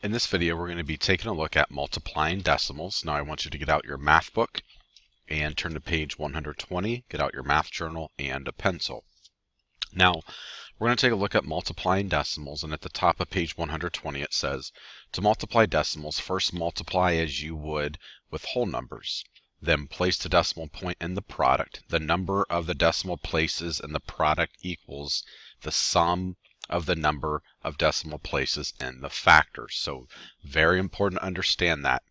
In this video, we're going to be taking a look at multiplying decimals. Now I want you to get out your math book and turn to page 120, get out your math journal and a pencil. Now, we're going to take a look at multiplying decimals, and at the top of page 120 it says, to multiply decimals, first multiply as you would with whole numbers. Then place the decimal point in the product. The number of the decimal places in the product equals the sum of the number of decimal places in the factors. So very important to understand that.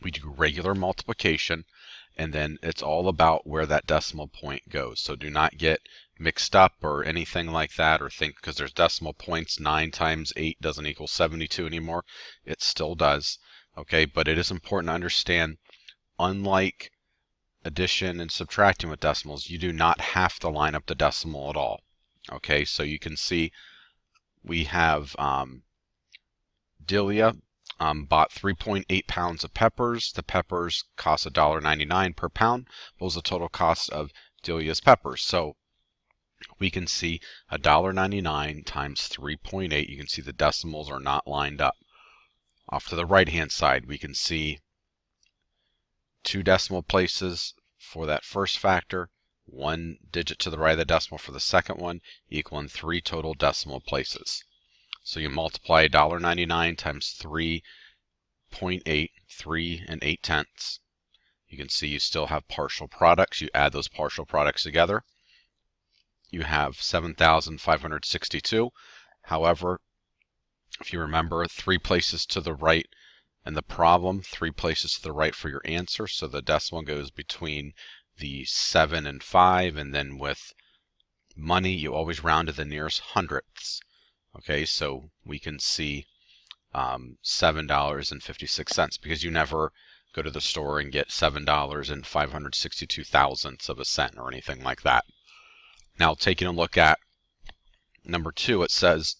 We do regular multiplication, and then it's all about where that decimal point goes. So do not get mixed up or anything like that, or think because there's decimal points 9 times 8 doesn't equal 72 anymore. It still does. Okay, but it is important to understand, unlike addition and subtracting with decimals, you do not have to line up the decimal at all. Okay, so you can see we have Delia bought 3.8 pounds of peppers. The peppers cost $1.99 per pound. What was the total cost of Delia's peppers? So we can see $1.99 times 3.8. You can see the decimals are not lined up. Off to the right hand side, we can see 2 decimal places for that first factor, 1 digit to the right of the decimal for the second one, equaling 3 total decimal places. So you multiply $1.99 times 3.8, 3 and 8/10. You can see you still have partial products. You add those partial products together. You have 7,562. However, if you remember, 3 places to the right in the problem, 3 places to the right for your answer. So the decimal goes between the 7 and 5, and then with money, you always round to the nearest hundredths. Okay, so we can see $7.56, because you never go to the store and get $7.562 thousandths of a cent or anything like that. Now, taking a look at number 2, it says,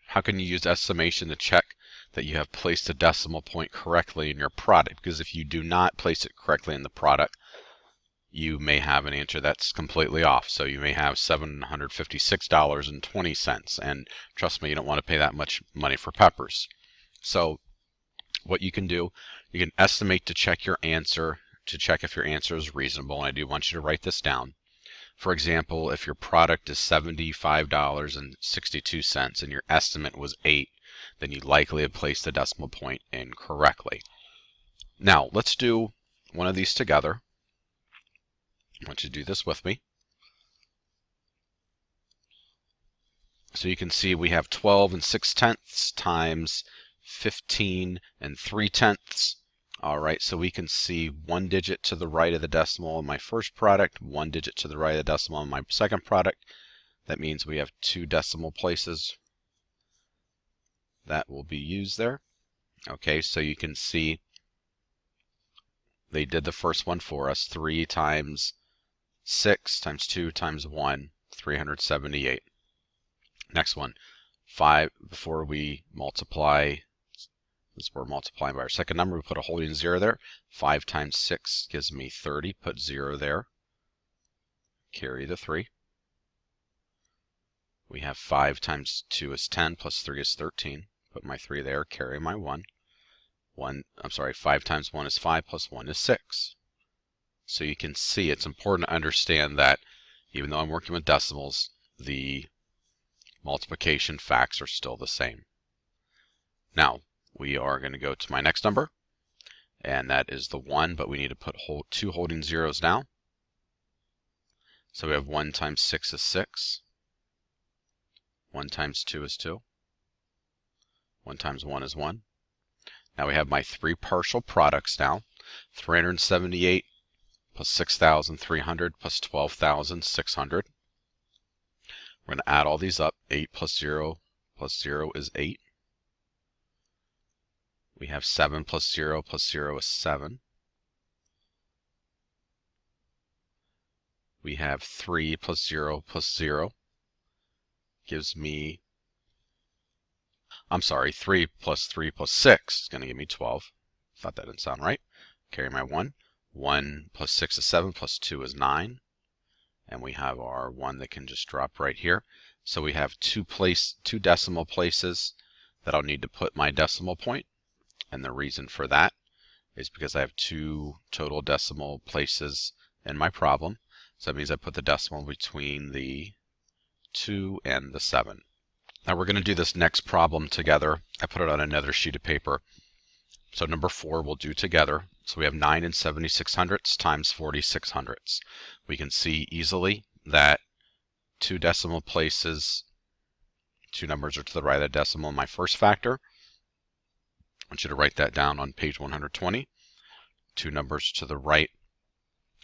how can you use estimation to check that you have placed a decimal point correctly in your product? Because if you do not place it correctly in the product, you may have an answer that's completely off. So you may have $756.20, and trust me, you don't want to pay that much money for peppers. So what you can do, you can estimate to check your answer, to check if your answer is reasonable, and I do want you to write this down. For example, if your product is $75.62 and your estimate was 8, then you likely have placed the decimal point incorrectly. Now, let's do one of these together. I want you to do this with me. So you can see we have 12 and 6/10 times 15 and 3/10. All right, so we can see 1 digit to the right of the decimal in my first product, 1 digit to the right of the decimal in my second product. That means we have 2 decimal places that will be used there. Okay, so you can see they did the first one for us. 3 times 6 times 2 times 1, 378. Next one, 5, before we multiply, as we're multiplying by our second number, we put a holding 0 there. 5 times 6 gives me 30, put 0 there. Carry the 3. We have 5 times 2 is 10, plus 3 is 13. Put my 3 there, carry my 1. 5 times 1 is 5, plus 1 is 6. So you can see it's important to understand that even though I'm working with decimals, the multiplication facts are still the same. Now, we are going to go to my next number, and that is the 1, but we need to put 2 holding zeros now. So we have 1 times 6 is 6. 1 times 2 is 2. 1 times 1 is 1. Now we have my 3 partial products now. 378 plus 6,300 plus 12,600. We're going to add all these up. 8 plus 0 is 8. We have 7 plus 0 is 7. We have 3 plus 0 gives me, 3 plus 3 plus 6 is going to give me 12. Thought that didn't sound right. Carry my 1. 1 plus 6 is 7, plus 2 is 9. And we have our 1 that can just drop right here. So we have 2 decimal places that I'll need to put my decimal point, and the reason for that is because I have 2 total decimal places in my problem. So that means I put the decimal between the 2 and the 7. Now we're going to do this next problem together. I put it on another sheet of paper. So number 4 we'll do together. So we have 9 and 76 hundredths times 46 hundredths. We can see easily that 2 decimal places, 2 numbers are to the right of the decimal in my first factor. I want you to write that down on page 120. 2 numbers to the right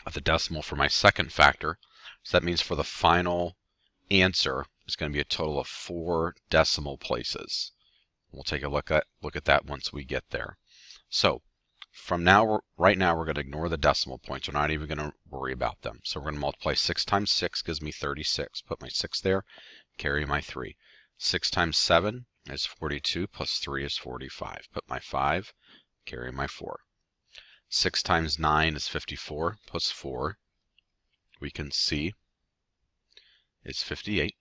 of the decimal for my second factor. So that means for the final answer, it's going to be a total of 4 decimal places. We'll take a look at that once we get there. So from now, right now, we're going to ignore the decimal points. We're not even going to worry about them. So we're going to multiply 6 times 6 gives me 36. Put my 6 there, carry my 3. 6 times 7 is 42, plus 3 is 45. Put my 5, carry my 4. 6 times 9 is 54, plus 4, we can see, is 58.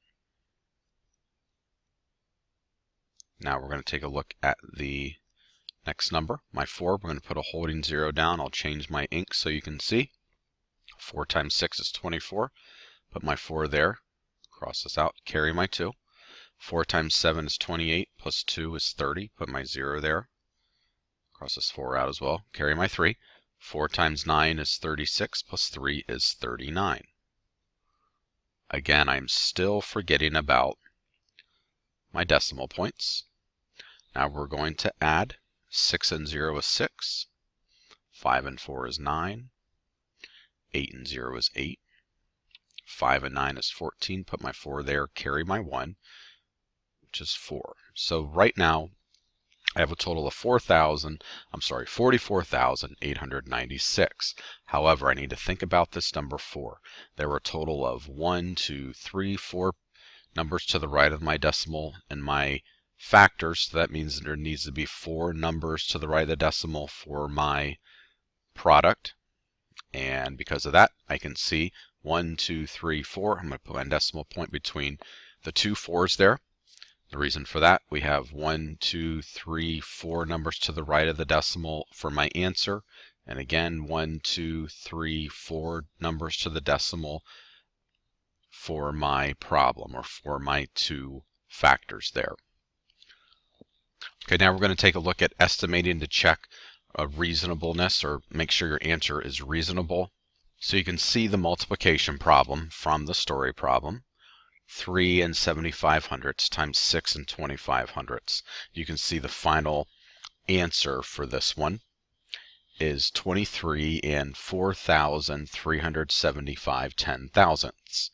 Now we're going to take a look at the next number, my 4. We're going to put a holding 0 down. I'll change my ink so you can see. 4 times 6 is 24. Put my 4 there. Cross this out. Carry my 2. 4 times 7 is 28. Plus 2 is 30. Put my 0 there. Cross this 4 out as well. Carry my 3. 4 times 9 is 36. Plus 3 is 39. Again, I'm still forgetting about my decimal points. Now we're going to add. 6 and 0 is 6. 5 and 4 is 9. 8 and 0 is 8. 5 and 9 is 14. Put my 4 there, carry my 1, which is 4. So right now, I have a total of 44,896. However, I need to think about this number 4. There were a total of 1, 2, 3, 4 numbers to the right of my decimal in my factors. So that means there needs to be 4 numbers to the right of the decimal for my product. And because of that, I can see 1, 2, 3, 4. I'm going to put my decimal point between the 2 4s there. The reason for that, we have 1, 2, 3, 4 numbers to the right of the decimal for my answer. And again, 1, 2, 3, 4 numbers to the decimal for my problem, or for my 2 factors there. Okay, now we're going to take a look at estimating to check reasonableness, or make sure your answer is reasonable. So you can see the multiplication problem from the story problem. 3 and 75 hundredths times 6 and 25 hundredths. You can see the final answer for this one is 23 and 4,375 10,000ths.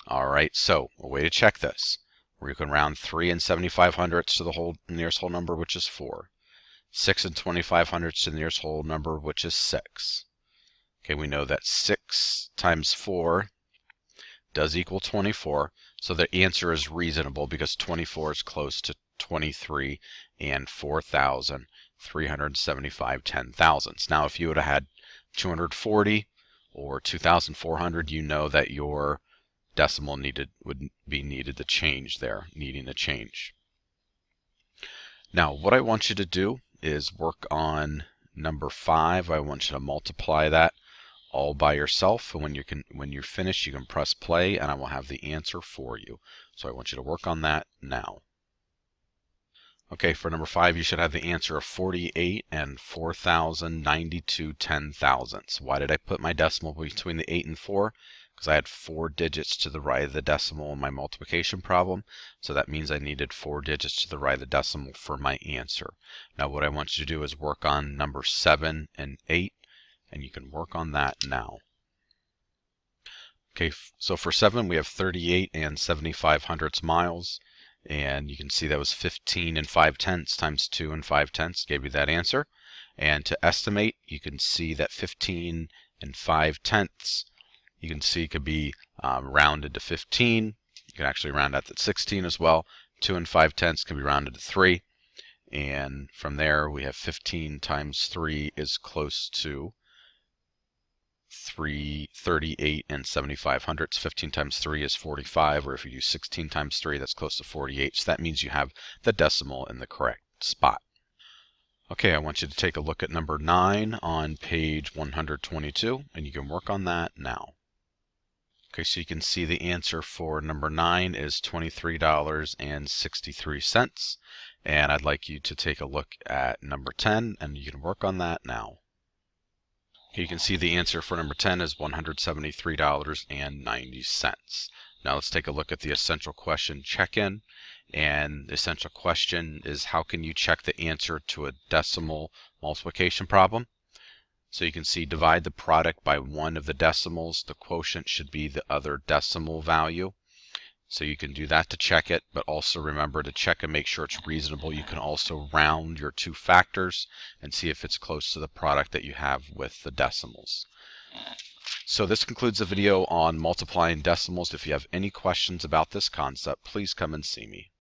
All right, so a way to check this, where you can round 3 and 75 hundredths to the nearest whole number, which is 4. 6 and 25 hundredths to the nearest whole number, which is 6. Okay, we know that 6 times 4 does equal 24, so the answer is reasonable because 24 is close to 23 and 4,375 10,000ths. Now, if you would have had 240 or 2,400, you know that your decimal would be needed to change there, needing a change. Now, what I want you to do is work on number 5. I want you to multiply that all by yourself, and when you're finished, you can press play, and I will have the answer for you. So I want you to work on that now. Okay, for number 5, you should have the answer of 48 and 4,092 10,000ths. Why did I put my decimal between the 8 and 4? Because I had 4 digits to the right of the decimal in my multiplication problem, so that means I needed 4 digits to the right of the decimal for my answer. Now what I want you to do is work on number 7 and 8, and you can work on that now. Okay, so for 7 we have 38 and 75 hundredths miles, and you can see that was 15 and 5 tenths times 2 and 5 tenths gave you that answer. And to estimate, you can see that 15 and 5 tenths, you can see could be rounded to 15. You can actually round out to 16 as well. 2 and 5 tenths can be rounded to 3. And from there we have 15 times 3 is close to 38 and 75 hundredths. 15 times 3 is 45, or if you do 16 times 3, that's close to 48. So that means you have the decimal in the correct spot. Okay, I want you to take a look at number 9 on page 122, and you can work on that now. Okay, so you can see the answer for number 9 is $23.63. And I'd like you to take a look at number 10, and you can work on that now. You can see the answer for number 10 is $173.90. Now let's take a look at the essential question check-in. And the essential question is, how can you check the answer to a decimal multiplication problem? So you can see, divide the product by one of the decimals. The quotient should be the other decimal value. So you can do that to check it, but also remember to check and make sure it's reasonable. You can also round your two factors and see if it's close to the product that you have with the decimals. So this concludes the video on multiplying decimals. If you have any questions about this concept, please come and see me.